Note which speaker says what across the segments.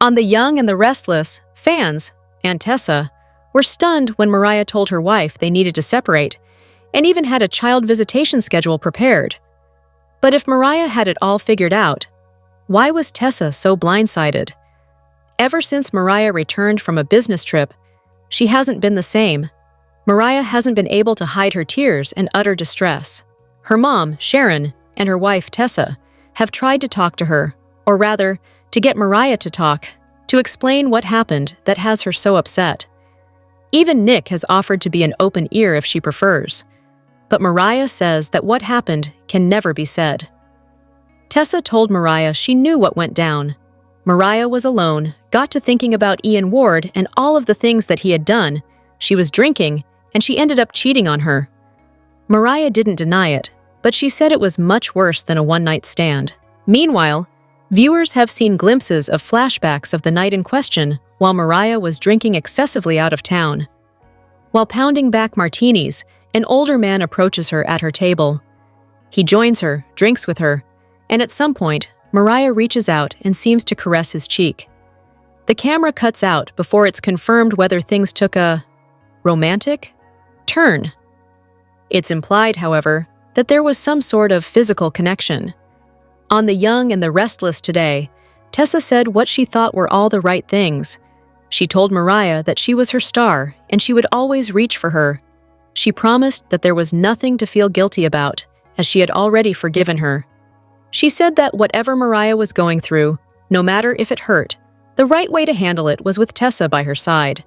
Speaker 1: On The Young and the Restless, fans, and Tessa, were stunned when Mariah told her wife they needed to separate and even had a child visitation schedule prepared. But if Mariah had it all figured out, why was Tessa so blindsided? Ever since Mariah returned from a business trip, she hasn't been the same. Mariah hasn't been able to hide her tears and utter distress. Her mom, Sharon, and her wife, Tessa, have tried to talk to her, or rather, to get Mariah to talk, to explain what happened that has her so upset. Even Nick has offered to be an open ear if she prefers. But Mariah says that what happened can never be said. Tessa told Mariah she knew what went down. Mariah was alone, got to thinking about Ian Ward and all of the things that he had done. She was drinking, and she ended up cheating on her. Mariah didn't deny it, but she said it was much worse than a one-night stand. Meanwhile, viewers have seen glimpses of flashbacks of the night in question while Mariah was drinking excessively out of town. While pounding back martinis, an older man approaches her at her table. He joins her, drinks with her, and at some point, Mariah reaches out and seems to caress his cheek. The camera cuts out before it's confirmed whether things took a romantic turn. It's implied, however, that there was some sort of physical connection. On The Young and the Restless today, Tessa said what she thought were all the right things. She told Mariah that she was her star and she would always reach for her. She promised that there was nothing to feel guilty about, as she had already forgiven her. She said that whatever Mariah was going through, no matter if it hurt, the right way to handle it was with Tessa by her side.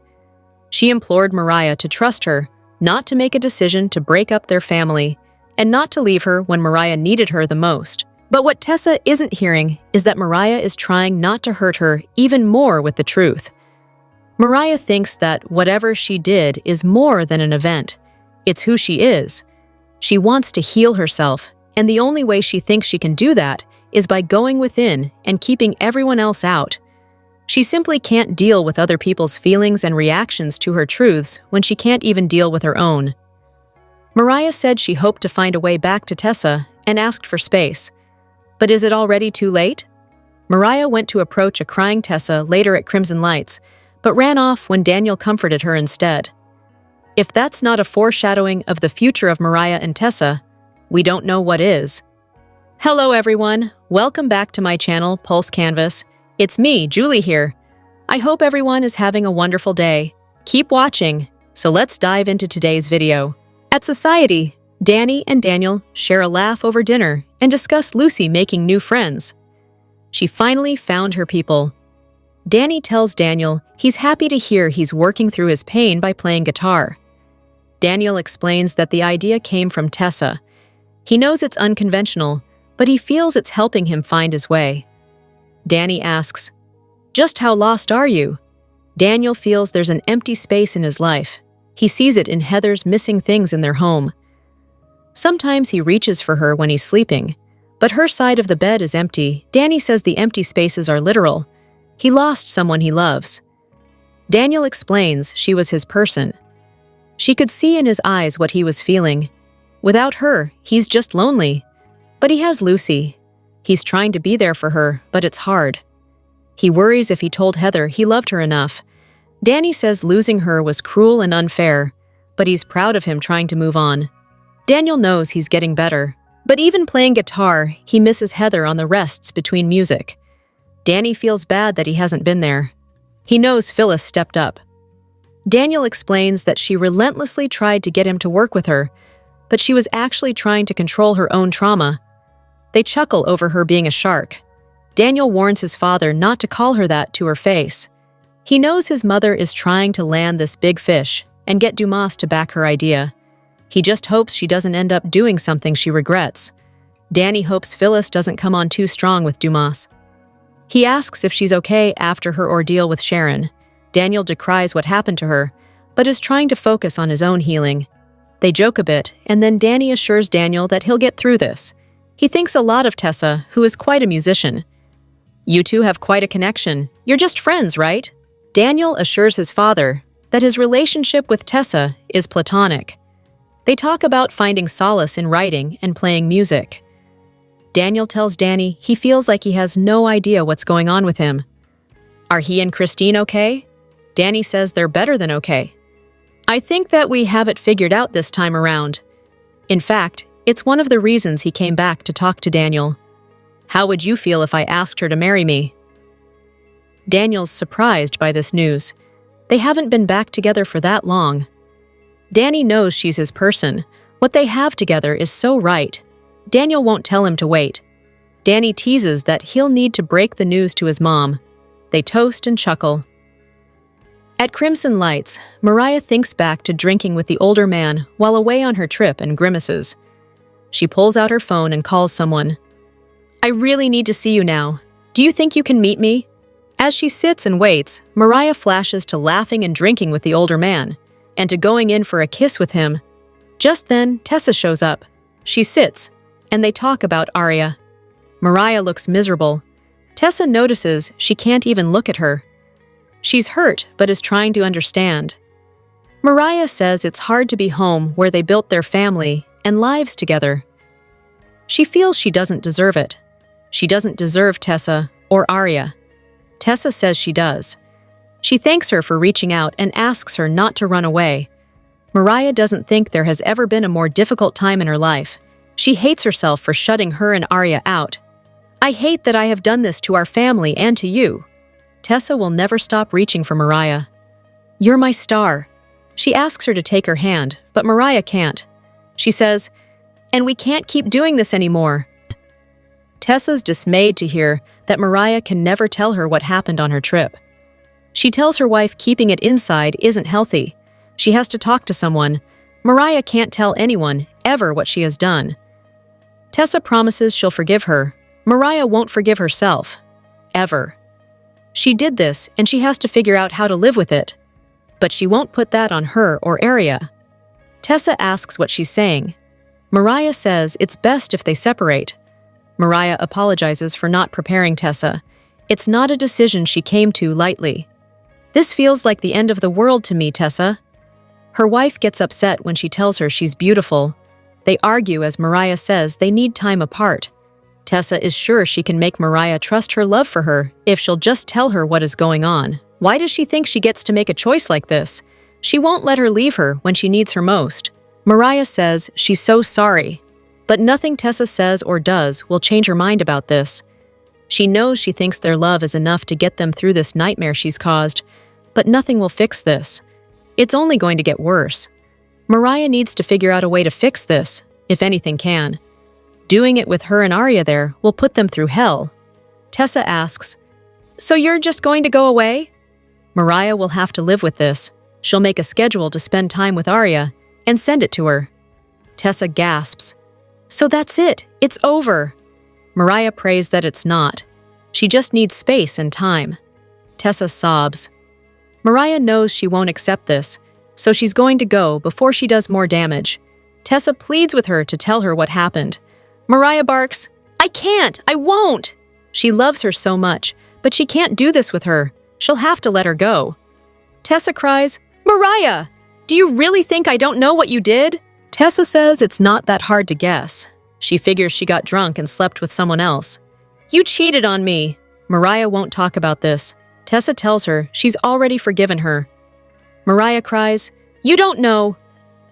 Speaker 1: She implored Mariah to trust her, not to make a decision to break up their family, and not to leave her when Mariah needed her the most. But what Tessa isn't hearing is that Mariah is trying not to hurt her even more with the truth. Mariah thinks that whatever she did is more than an event. It's who she is. She wants to heal herself, and the only way she thinks she can do that is by going within and keeping everyone else out. She simply can't deal with other people's feelings and reactions to her truths when she can't even deal with her own. Mariah said she hoped to find a way back to Tessa and asked for space. But is it already too late? Mariah went to approach a crying Tessa later at Crimson Lights, but ran off when Daniel comforted her instead. If that's not a foreshadowing of the future of Mariah and Tessa, we don't know what is. Hello everyone, welcome back to my channel, Pulse Canvas. It's me, Julie here. I hope everyone is having a wonderful day. Keep watching, so let's dive into today's video. At Society, Danny and Daniel share a laugh over dinner and discuss Lucy making new friends. She finally found her people. Danny tells Daniel he's happy to hear he's working through his pain by playing guitar. Daniel explains that the idea came from Tessa. He knows it's unconventional, but he feels it's helping him find his way. Danny asks, "Just how lost are you?" Daniel feels there's an empty space in his life. He sees it in Heather's missing things in their home. Sometimes he reaches for her when he's sleeping, but her side of the bed is empty. Danny says the empty spaces are literal. He lost someone he loves. Daniel explains she was his person. She could see in his eyes what he was feeling. Without her, he's just lonely. But he has Lucy. He's trying to be there for her, but it's hard. He worries if he told Heather he loved her enough. Danny says losing her was cruel and unfair, but he's proud of him trying to move on. Daniel knows he's getting better, but even playing guitar, he misses Heather on the rests between music. Danny feels bad that he hasn't been there. He knows Phyllis stepped up. Daniel explains that she relentlessly tried to get him to work with her, but she was actually trying to control her own trauma. They chuckle over her being a shark. Daniel warns his father not to call her that to her face. He knows his mother is trying to land this big fish and get Dumas to back her idea. He just hopes she doesn't end up doing something she regrets. Danny hopes Phyllis doesn't come on too strong with Dumas. He asks if she's okay after her ordeal with Sharon. Daniel decries what happened to her, but is trying to focus on his own healing. They joke a bit, and then Danny assures Daniel that he'll get through this. He thinks a lot of Tessa, who is quite a musician. "You two have quite a connection. You're just friends, right?" Daniel assures his father that his relationship with Tessa is platonic. They talk about finding solace in writing and playing music. Daniel tells Danny he feels like he has no idea what's going on with him. Are he and Christine okay? Danny says they're better than okay. I think that we have it figured out this time around. In fact, it's one of the reasons he came back to talk to Daniel. How would you feel if I asked her to marry me? Daniel's surprised by this news. They haven't been back together for that long. Danny knows she's his person. What they have together is so right. Daniel won't tell him to wait. Danny teases that he'll need to break the news to his mom. They toast and chuckle. At Crimson Lights, Mariah thinks back to drinking with the older man while away on her trip and grimaces. She pulls out her phone and calls someone. I really need to see you now. Do you think you can meet me? As she sits and waits, Mariah flashes to laughing and drinking with the older man, and to going in for a kiss with him. Just then, Tessa shows up. She sits, and they talk about Arya. Mariah looks miserable. Tessa notices she can't even look at her. She's hurt, but is trying to understand. Mariah says it's hard to be home where they built their family and lives together. She feels she doesn't deserve it. She doesn't deserve Tessa or Arya. Tessa says she does. She thanks her for reaching out and asks her not to run away. Mariah doesn't think there has ever been a more difficult time in her life. She hates herself for shutting her and Arya out. I hate that I have done this to our family and to you. Tessa will never stop reaching for Mariah. You're my star. She asks her to take her hand, but Mariah can't. She says, and we can't keep doing this anymore. Tessa's dismayed to hear that Mariah can never tell her what happened on her trip. She tells her wife keeping it inside isn't healthy. She has to talk to someone. Mariah can't tell anyone, ever, what she has done. Tessa promises she'll forgive her. Mariah won't forgive herself. Ever. She did this, and she has to figure out how to live with it. But she won't put that on her or Arya. Tessa asks what she's saying. Mariah says it's best if they separate. Mariah apologizes for not preparing Tessa. It's not a decision she came to lightly. This feels like the end of the world to me, Tessa. Her wife gets upset when she tells her she's beautiful. They argue as Mariah says they need time apart. Tessa is sure she can make Mariah trust her love for her if she'll just tell her what is going on. Why does she think she gets to make a choice like this? She won't let her leave her when she needs her most. Mariah says she's so sorry, but nothing Tessa says or does will change her mind about this. She knows she thinks their love is enough to get them through this nightmare she's caused, but nothing will fix this. It's only going to get worse. Mariah needs to figure out a way to fix this, if anything can. Doing it with her and Arya there will put them through hell. Tessa asks, so you're just going to go away? Mariah will have to live with this. She'll make a schedule to spend time with Arya and send it to her. Tessa gasps. So that's it. It's over. Mariah prays that it's not. She just needs space and time. Tessa sobs. Mariah knows she won't accept this, so she's going to go before she does more damage. Tessa pleads with her to tell her what happened. Mariah barks, I can't, I won't. She loves her so much, but she can't do this with her. She'll have to let her go. Tessa cries, Mariah, do you really think I don't know what you did? Tessa says it's not that hard to guess. She figures she got drunk and slept with someone else. You cheated on me. Mariah won't talk about this. Tessa tells her she's already forgiven her. Mariah cries, you don't know.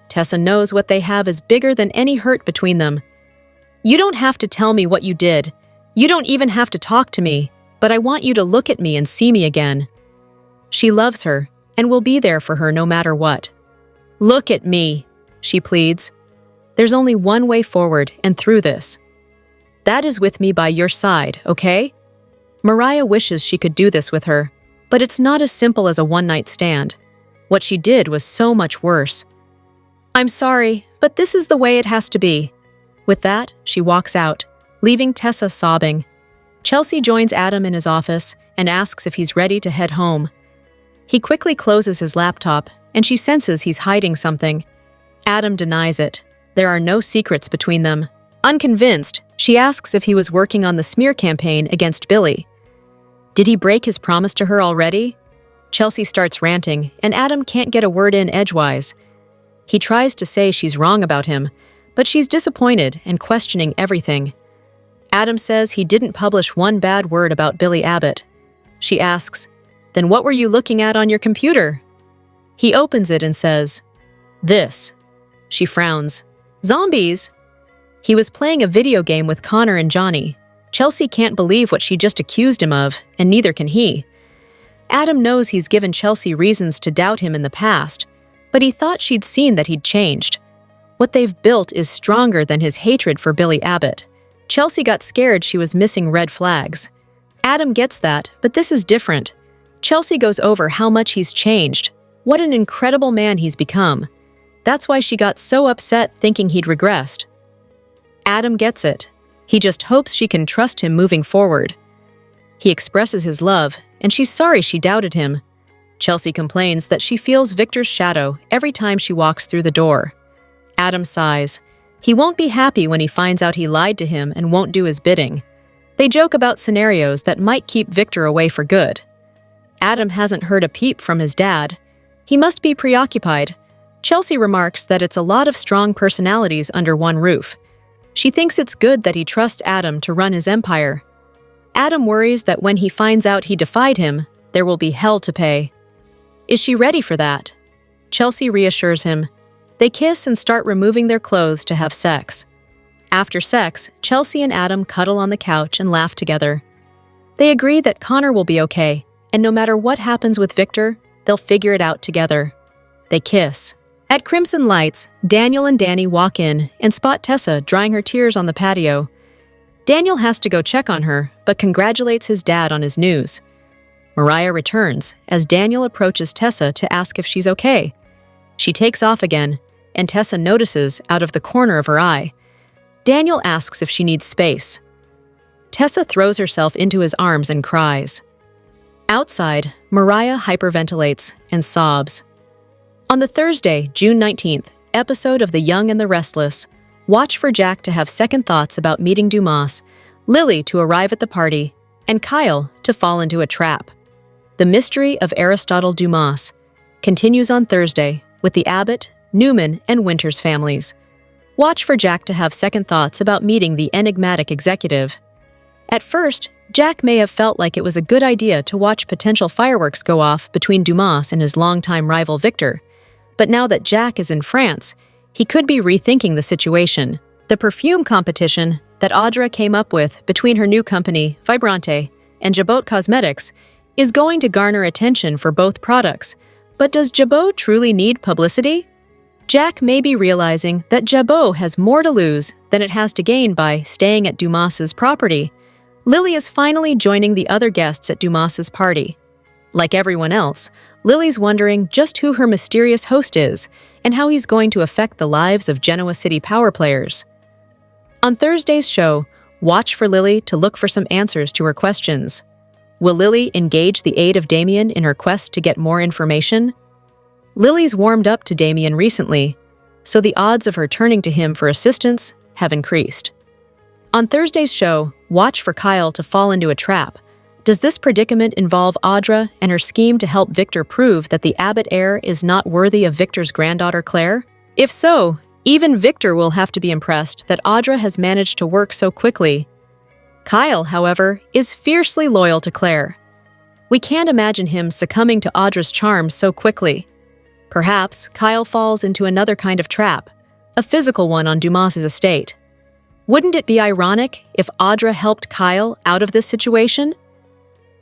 Speaker 1: Tessa knows what they have is bigger than any hurt between them. You don't have to tell me what you did. You don't even have to talk to me, but I want you to look at me and see me again. She loves her and will be there for her no matter what. Look at me, she pleads. There's only one way forward and through this. That is with me by your side, okay? Mariah wishes she could do this with her, but it's not as simple as a one-night stand. What she did was so much worse. I'm sorry, but this is the way it has to be. With that, she walks out, leaving Tessa sobbing. Chelsea joins Adam in his office and asks if he's ready to head home. He quickly closes his laptop, and she senses he's hiding something. Adam denies it. There are no secrets between them. Unconvinced, she asks if he was working on the smear campaign against Billy. Did he break his promise to her already? Chelsea starts ranting, and Adam can't get a word in edgewise. He tries to say she's wrong about him, but she's disappointed and questioning everything. Adam says he didn't publish one bad word about Billy Abbott. She asks, "Then what were you looking at on your computer?" He opens it and says, "This." She frowns. "Zombies?" He was playing a video game with Connor and Johnny. Chelsea can't believe what she just accused him of, and neither can he. Adam knows he's given Chelsea reasons to doubt him in the past, but he thought she'd seen that he'd changed. What they've built is stronger than his hatred for Billy Abbott. Chelsea got scared she was missing red flags. Adam gets that, but this is different. Chelsea goes over how much he's changed, what an incredible man he's become. That's why she got so upset thinking he'd regressed. Adam gets it. He just hopes she can trust him moving forward. He expresses his love, and she's sorry she doubted him. Chelsea complains that she feels Victor's shadow every time she walks through the door. Adam sighs. He won't be happy when he finds out he lied to him and won't do his bidding. They joke about scenarios that might keep Victor away for good. Adam hasn't heard a peep from his dad. He must be preoccupied. Chelsea remarks that it's a lot of strong personalities under one roof. She thinks it's good that he trusts Adam to run his empire. Adam worries that when he finds out he defied him, there will be hell to pay. Is she ready for that? Chelsea reassures him. They kiss and start removing their clothes to have sex. After sex, Chelsea and Adam cuddle on the couch and laugh together. They agree that Connor will be okay, and no matter what happens with Victor, they'll figure it out together. They kiss. At Crimson Lights, Daniel and Danny walk in and spot Tessa drying her tears on the patio. Daniel has to go check on her, but congratulates his dad on his news. Mariah returns as Daniel approaches Tessa to ask if she's okay. She takes off again, and Tessa notices out of the corner of her eye. Daniel asks if she needs space. Tessa throws herself into his arms and cries. Outside, Mariah hyperventilates and sobs. On the Thursday, June 19th, episode of The Young and the Restless, watch for Jack to have second thoughts about meeting Dumas, Lily to arrive at the party, and Kyle to fall into a trap. The Mystery of Aristotle Dumas continues on Thursday with the Abbott, Newman, and Winters families. Watch for Jack to have second thoughts about meeting the enigmatic executive. At first, Jack may have felt like it was a good idea to watch potential fireworks go off between Dumas and his longtime rival Victor. But now that Jack is in France, he could be rethinking the situation. The perfume competition that Audra came up with between her new company, Vibrante, and Jabot Cosmetics is going to garner attention for both products. But does Jabot truly need publicity? Jack may be realizing that Jabot has more to lose than it has to gain by staying at Dumas's property. Lily is finally joining the other guests at Dumas's party. Like everyone else, Lily's wondering just who her mysterious host is and how he's going to affect the lives of Genoa City power players. On Thursday's show, watch for Lily to look for some answers to her questions. Will Lily engage the aid of Damien in her quest to get more information? Lily's warmed up to Damien recently, so the odds of her turning to him for assistance have increased. On Thursday's show, watch for Kyle to fall into a trap. Does this predicament involve Audra and her scheme to help Victor prove that the Abbott heir is not worthy of Victor's granddaughter Claire? If so, even Victor will have to be impressed that Audra has managed to work so quickly. Kyle, however, is fiercely loyal to Claire. We can't imagine him succumbing to Audra's charms so quickly. Perhaps Kyle falls into another kind of trap, a physical one on Dumas's estate. Wouldn't it be ironic if Audra helped Kyle out of this situation?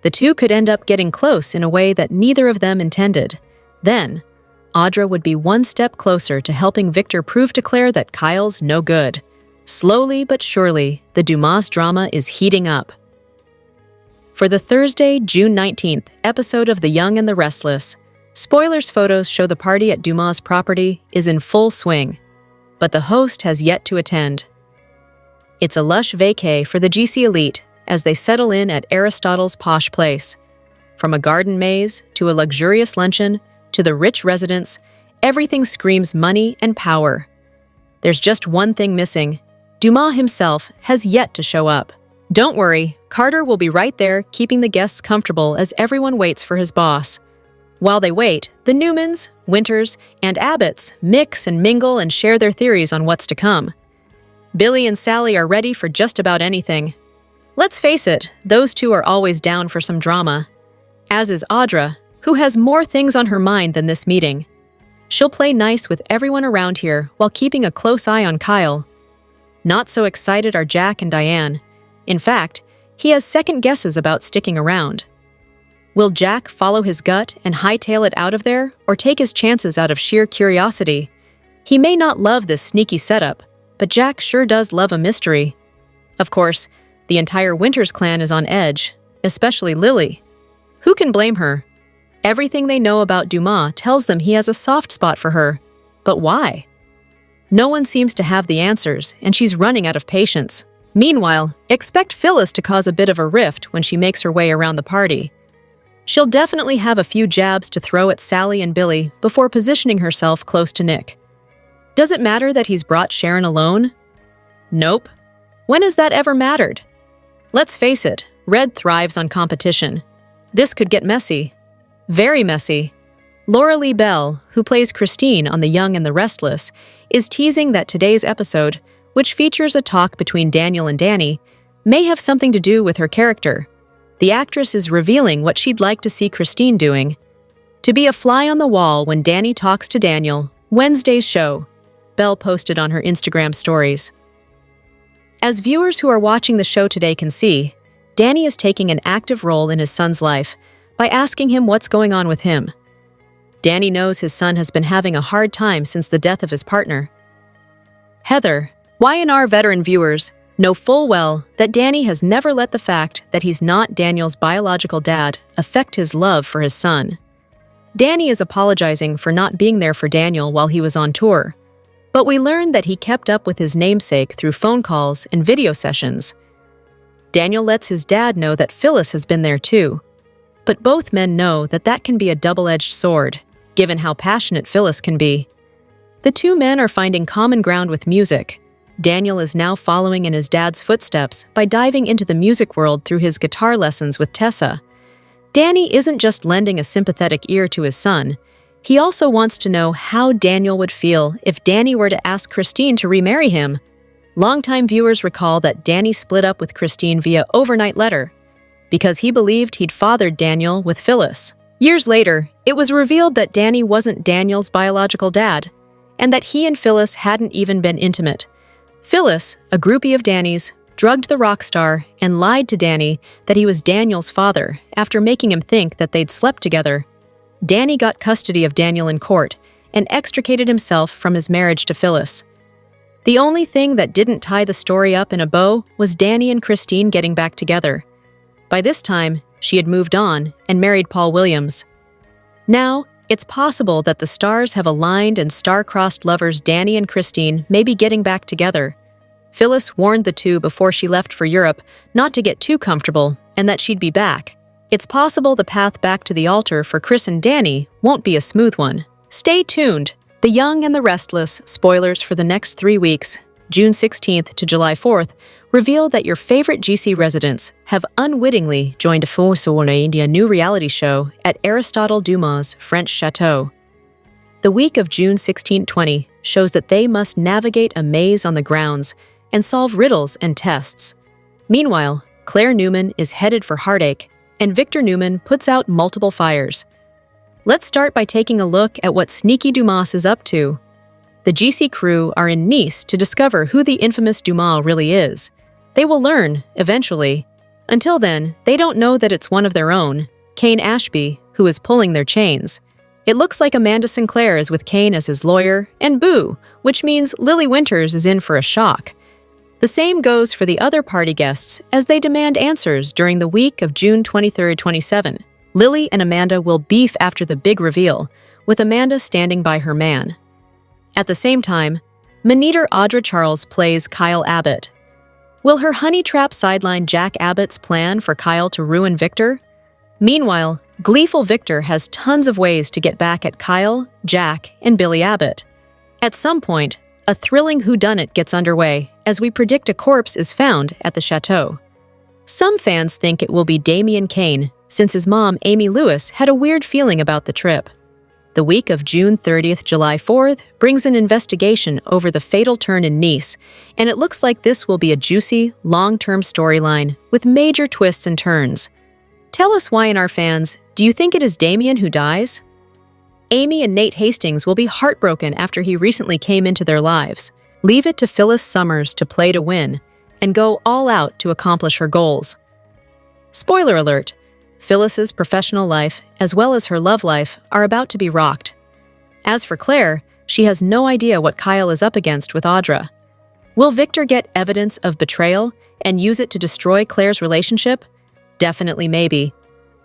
Speaker 1: The two could end up getting close in a way that neither of them intended. Then, Audra would be one step closer to helping Victor prove to Claire that Kyle's no good. Slowly but surely, the Dumas drama is heating up. For the Thursday, June 19th episode of The Young and the Restless, spoilers photos show the party at Dumas' property is in full swing, but the host has yet to attend. It's a lush vacay for the GC elite as they settle in at Aristotle's posh place. From a garden maze to a luxurious luncheon to the rich residence, everything screams money and power. There's just one thing missing. Dumas himself has yet to show up. Don't worry, Carter will be right there keeping the guests comfortable as everyone waits for his boss. While they wait, the Newmans, Winters, and Abbotts mix and mingle and share their theories on what's to come. Billy and Sally are ready for just about anything. Let's face it, those two are always down for some drama. as is Audra, who has more things on her mind than this meeting. She'll play nice with everyone around here while keeping a close eye on Kyle. Not so excited are Jack and Diane. In fact, he has second guesses about sticking around. Will Jack follow his gut and hightail it out of there, or take his chances out of sheer curiosity? He may not love this sneaky setup, but Jack sure does love a mystery. Of course, the entire Winters clan is on edge, especially Lily. Who can blame her? Everything they know about Dumas tells them he has a soft spot for her. But why? No one seems to have the answers, and she's running out of patience. Meanwhile, expect Phyllis to cause a bit of a rift when she makes her way around the party. She'll definitely have a few jabs to throw at Sally and Billy before positioning herself close to Nick. Does it matter that he's brought Sharon alone? Nope. When has that ever mattered? Let's face it, Red thrives on competition. This could get messy. Very messy. Laura Lee Bell, who plays Christine on The Young and the Restless, is teasing that today's episode, which features a talk between Daniel and Danny, may have something to do with her character. The actress is revealing what she'd like to see Christine doing. To be a fly on the wall when Danny talks to Daniel, Wednesday's show, Belle posted on her Instagram stories. As viewers who are watching the show today can see, Danny is taking an active role in his son's life by asking him what's going on with him. Danny knows his son has been having a hard time since the death of his partner. Heather, Y&R veteran viewers, know full well that Danny has never let the fact that he's not Daniel's biological dad affect his love for his son. Danny is apologizing for not being there for Daniel while he was on tour, but we learned that he kept up with his namesake through phone calls and video sessions. Daniel lets his dad know that Phyllis has been there too, but both men know that that can be a double-edged sword, given how passionate Phyllis can be. The two men are finding common ground with music. Daniel is now following in his dad's footsteps by diving into the music world through his guitar lessons with Tessa. Danny isn't just lending a sympathetic ear to his son. He also wants to know how Daniel would feel if Danny were to ask Christine to remarry him. Longtime viewers recall that Danny split up with Christine via overnight letter because he believed he'd fathered Daniel with Phyllis. Years later, it was revealed that Danny wasn't Daniel's biological dad, and that he and Phyllis hadn't even been intimate. Phyllis, a groupie of Danny's, drugged the rock star and lied to Danny that he was Daniel's father after making him think that they'd slept together. Danny got custody of Daniel in court and extricated himself from his marriage to Phyllis. The only thing that didn't tie the story up in a bow was Danny and Christine getting back together. By this time, she had moved on and married Paul Williams. Now, it's possible that the stars have aligned and star-crossed lovers Danny and Christine may be getting back together. Phyllis warned the two before she left for Europe not to get too comfortable and that she'd be back. It's possible the path back to the altar for Chris and Danny won't be a smooth one. Stay tuned. The Young and the Restless spoilers for the next 3 weeks, June 16th to July 4th, reveal that your favorite GC residents have unwittingly joined a new reality show at Aristotle Dumas' French chateau. The week of June 16-20 shows that they must navigate a maze on the grounds and solve riddles and tests. Meanwhile, Claire Newman is headed for heartache, and Victor Newman puts out multiple fires. Let's start by taking a look at what sneaky Dumas is up to. The GC crew are in Nice to discover who the infamous Dumas really is. They will learn, eventually. Until then, they don't know that it's one of their own, Kane Ashby, who is pulling their chains. It looks like Amanda Sinclair is with Kane as his lawyer, and boo, which means Lily Winters is in for a shock. The same goes for the other party guests as they demand answers during the week of June 23-27. Lily and Amanda will beef after the big reveal, with Amanda standing by her man. At the same time, Maneater Audra Charles plays Kyle Abbott. Will her honey trap sideline Jack Abbott's plan for Kyle to ruin Victor? Meanwhile, gleeful Victor has tons of ways to get back at Kyle, Jack, and Billy Abbott. At some point, a thrilling whodunit gets underway as we predict a corpse is found at the chateau. Some fans think it will be Damian Kane, since his mom, Amy Lewis, had a weird feeling about the trip. The week of June 30th, July 4th brings an investigation over the fatal turn in Nice, and it looks like this will be a juicy, long-term storyline with major twists and turns. Tell us, Y&R fans, Do you think it is Damien who dies? Amy and Nate Hastings will be heartbroken after he recently came into their lives. Leave it to Phyllis Summers to play to win and go all out to accomplish her goals. Spoiler alert, Phyllis's professional life as well as her love life are about to be rocked. As for Claire, she has no idea what Kyle is up against with Audra. Will Victor get evidence of betrayal and use it to destroy Claire's relationship? Definitely maybe.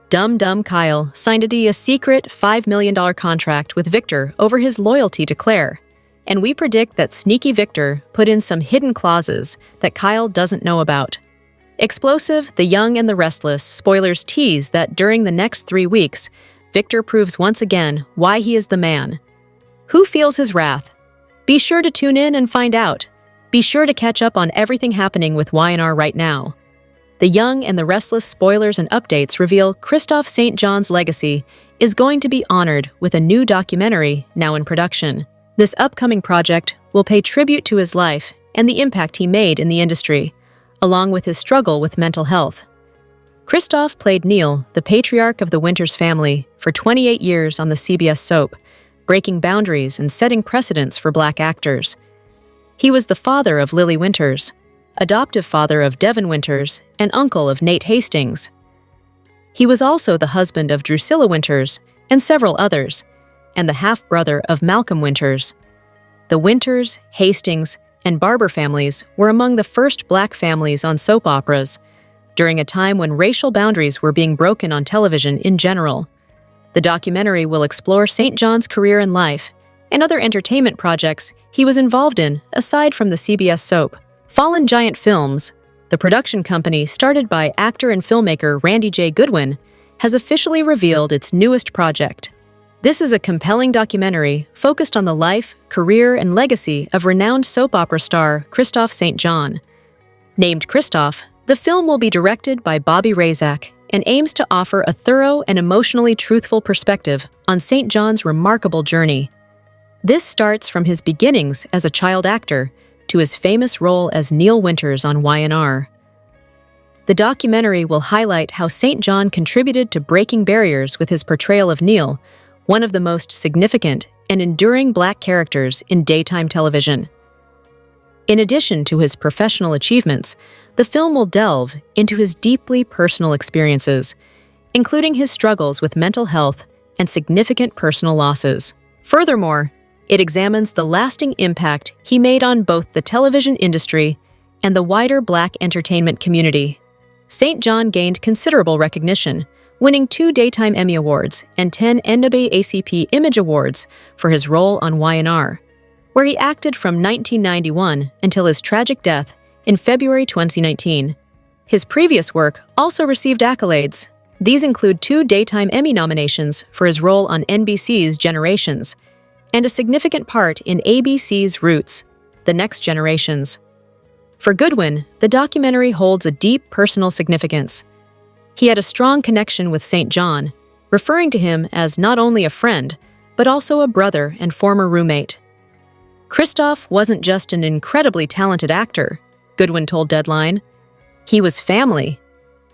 Speaker 1: Dumb Kyle signed a secret $5 million contract with Victor over his loyalty to Claire, and we predict that sneaky Victor put in some hidden clauses that Kyle doesn't know about. Explosive, The Young and the Restless spoilers tease that during the next 3 weeks, Victor proves once again why he is the man. Who feels his wrath? Be sure to tune in and find out. Be sure to catch up on everything happening with Y&R right now. The Young and the Restless spoilers and updates reveal Kristoff St. John's legacy is going to be honored with a new documentary now in production. This upcoming project will pay tribute to his life and the impact he made in the industry, along with his struggle with mental health. Kristoff played Neil, the patriarch of the Winters family, for 28 years on the CBS soap, breaking boundaries and setting precedents for Black actors. He was the father of Lily Winters, adoptive father of Devin Winters, and uncle of Nate Hastings. He was also the husband of Drusilla Winters and several others, and the half-brother of Malcolm Winters. The Winters, Hastings, and Barber families were among the first Black families on soap operas, during a time when racial boundaries were being broken on television in general. The documentary will explore St. John's career and life, and other entertainment projects he was involved in aside from the CBS soap. Fallen Giant Films, the production company started by actor and filmmaker Randy J. Goodwin, has officially revealed its newest project. This is a compelling documentary focused on the life, career, and legacy of renowned soap opera star Kristoff St. John. Named Kristoff, the film will be directed by Bobby Razak and aims to offer a thorough and emotionally truthful perspective on St. John's remarkable journey. This starts from his beginnings as a child actor to his famous role as Neil Winters on Y&R. The documentary will highlight how St. John contributed to breaking barriers with his portrayal of Neil, one of the most significant and enduring Black characters in daytime television. In addition to his professional achievements, the film will delve into his deeply personal experiences, including his struggles with mental health and significant personal losses. Furthermore, it examines the lasting impact he made on both the television industry and the wider Black entertainment community. St. John gained considerable recognition, winning 2 Daytime Emmy Awards and 10 NAACP Image Awards for his role on Y&R, where he acted from 1991 until his tragic death in February 2019. His previous work also received accolades. These include 2 Daytime Emmy nominations for his role on NBC's Generations, and a significant part in ABC's Roots, The Next Generations. For Goodwin, the documentary holds a deep personal significance. He had a strong connection with St. John, referring to him as not only a friend, but also a brother and former roommate. Kristoff wasn't just an incredibly talented actor, Goodwin told Deadline. He was family.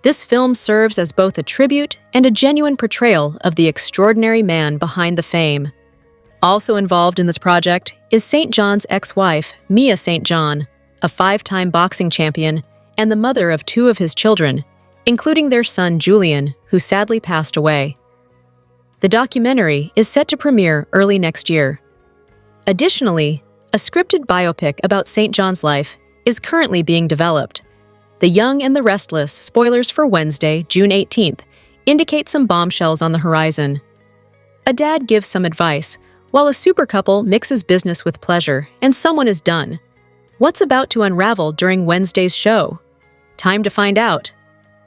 Speaker 1: This film serves as both a tribute and a genuine portrayal of the extraordinary man behind the fame. Also involved in this project is St. John's ex-wife, Mia St. John, a 5-time boxing champion and the mother of 2 of his children, including their son Julian, who sadly passed away. The documentary is set to premiere early next year. Additionally, a scripted biopic about St. John's life is currently being developed. The Young and the Restless spoilers for Wednesday, June 18th, indicate some bombshells on the horizon. A dad gives some advice, while a super couple mixes business with pleasure, and someone is done. What's about to unravel during Wednesday's show? Time to find out.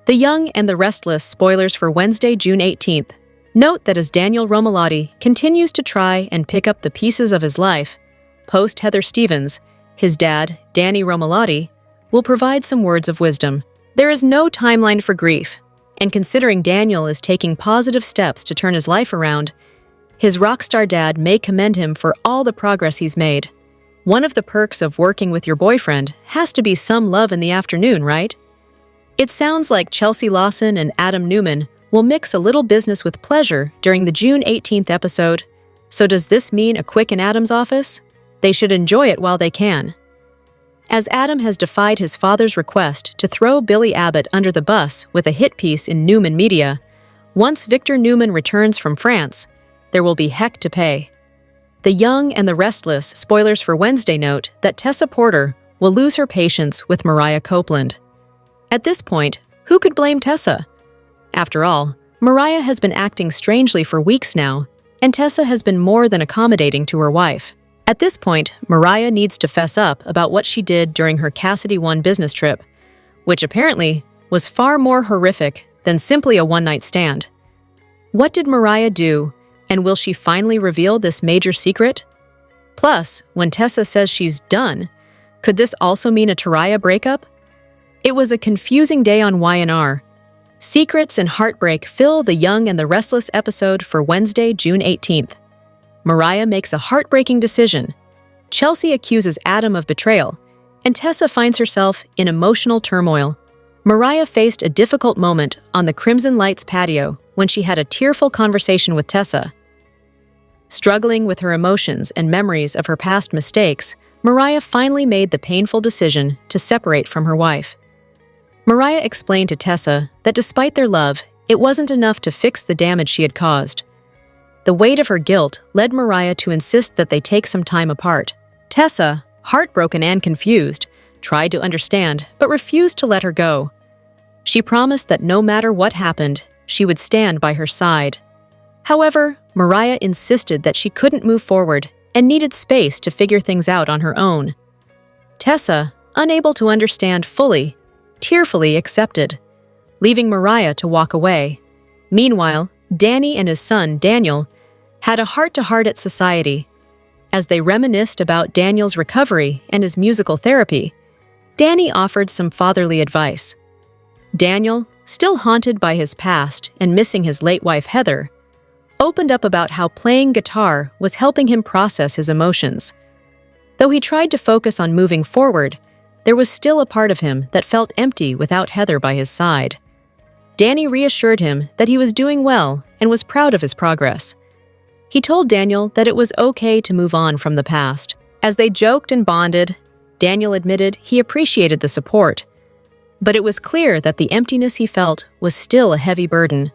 Speaker 1: The Young and the Restless spoilers for Wednesday, June 18th. Note that as Daniel Romalotti continues to try and pick up the pieces of his life, post-Heather Stevens, his dad, Danny Romalotti, will provide some words of wisdom. There is no timeline for grief, and considering Daniel is taking positive steps to turn his life around, his rock star dad may commend him for all the progress he's made. One of the perks of working with your boyfriend has to be some love in the afternoon, right? It sounds like Chelsea Lawson and Adam Newman will mix a little business with pleasure during the June 18th episode. So does this mean a quick in Adam's office? They should enjoy it while they can. As Adam has defied his father's request to throw Billy Abbott under the bus with a hit piece in Newman Media, once Victor Newman returns from France, there will be heck to pay. The Young and the Restless spoilers for Wednesday note that Tessa Porter will lose her patience with Mariah Copeland. At this point, who could blame Tessa? After all, Mariah has been acting strangely for weeks now, and Tessa has been more than accommodating to her wife. At this point, Mariah needs to fess up about what she did during her Cassidy 1 business trip, which apparently was far more horrific than simply a one-night stand. What did Mariah do, and will she finally reveal this major secret? Plus, when Tessa says she's done, could this also mean a Taraya breakup? It was a confusing day on Y&R. Secrets and heartbreak fill the Young and the Restless episode for Wednesday, June 18th. Mariah makes a heartbreaking decision. Chelsea accuses Adam of betrayal, and Tessa finds herself in emotional turmoil. Mariah faced a difficult moment on the Crimson Lights patio when she had a tearful conversation with Tessa. Struggling with her emotions and memories of her past mistakes, Mariah finally made the painful decision to separate from her wife. Mariah explained to Tessa that despite their love, it wasn't enough to fix the damage she had caused. The weight of her guilt led Mariah to insist that they take some time apart. Tessa, heartbroken and confused, tried to understand but refused to let her go. She promised that no matter what happened, she would stand by her side. However, Mariah insisted that she couldn't move forward and needed space to figure things out on her own. Tessa, unable to understand fully, tearfully accepted, leaving Mariah to walk away. Meanwhile, Danny and his son, Daniel, had a heart-to-heart at Society. As they reminisced about Daniel's recovery and his musical therapy, Danny offered some fatherly advice. Daniel, still haunted by his past and missing his late wife Heather, opened up about how playing guitar was helping him process his emotions. Though he tried to focus on moving forward, there was still a part of him that felt empty without Heather by his side. Danny reassured him that he was doing well and was proud of his progress. He told Daniel that it was okay to move on from the past. As they joked and bonded, Daniel admitted he appreciated the support, but it was clear that the emptiness he felt was still a heavy burden.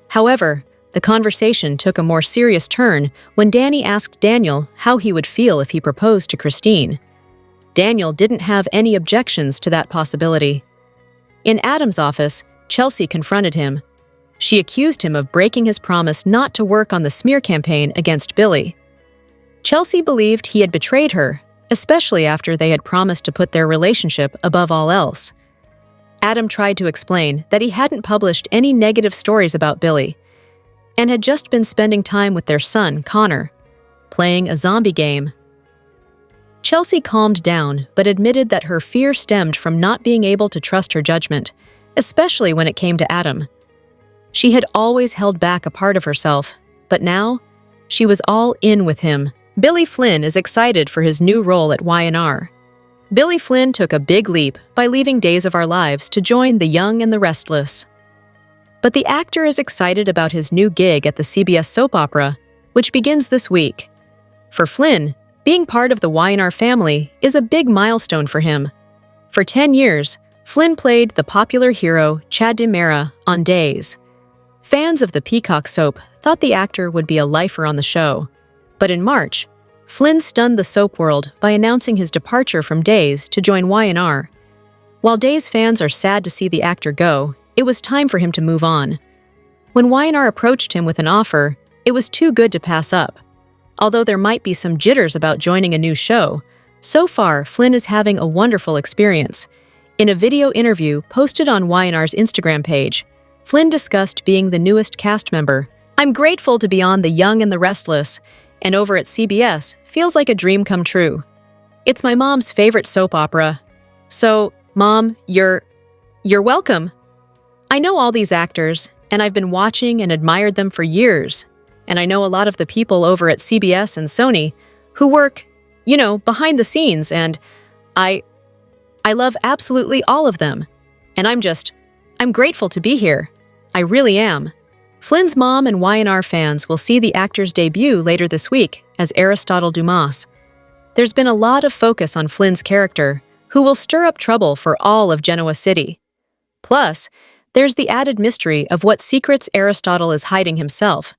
Speaker 1: However, the conversation took a more serious turn when Danny asked Daniel how he would feel if he proposed to Christine. Daniel didn't have any objections to that possibility. In Adam's office, Chelsea confronted him. She accused him of breaking his promise not to work on the smear campaign against Billy. Chelsea believed he had betrayed her, especially after they had promised to put their relationship above all else. Adam tried to explain that he hadn't published any negative stories about Billy and had just been spending time with their son, Connor, playing a zombie game. Chelsea calmed down but admitted that her fear stemmed from not being able to trust her judgment, especially when it came to Adam. She had always held back a part of herself, but now she was all in with him. Billy Flynn is excited for his new role at Y&R. Billy Flynn took a big leap by leaving Days of Our Lives to join The Young and the Restless. But the actor is excited about his new gig at the CBS soap opera, which begins this week. For Flynn, being part of the Y&R family is a big milestone for him. For 10 years, Flynn played the popular hero Chad DiMera on Days. Fans of the Peacock soap thought the actor would be a lifer on the show. But in March, Flynn stunned the soap world by announcing his departure from Days to join Y&R. While Days fans are sad to see the actor go, it was time for him to move on. When Y&R approached him with an offer, it was too good to pass up. Although there might be some jitters about joining a new show, so far Flynn is having a wonderful experience. In a video interview posted on Y&R's Instagram page, Flynn discussed being the newest cast member. "I'm grateful to be on The Young and the Restless, and over at CBS feels like a dream come true. It's my mom's favorite soap opera. So, Mom, you're welcome. I know all these actors, and I've been watching and admired them for years. And I know a lot of the people over at CBS and Sony who work, behind the scenes, and I love absolutely all of them. And I'm grateful to be here. I really am. Flynn's mom and Y&R fans will see the actor's debut later this week as Aristotle Dumas. There's been a lot of focus on Flynn's character, who will stir up trouble for all of Genoa City. Plus, there's the added mystery of what secrets Aristotle is hiding himself.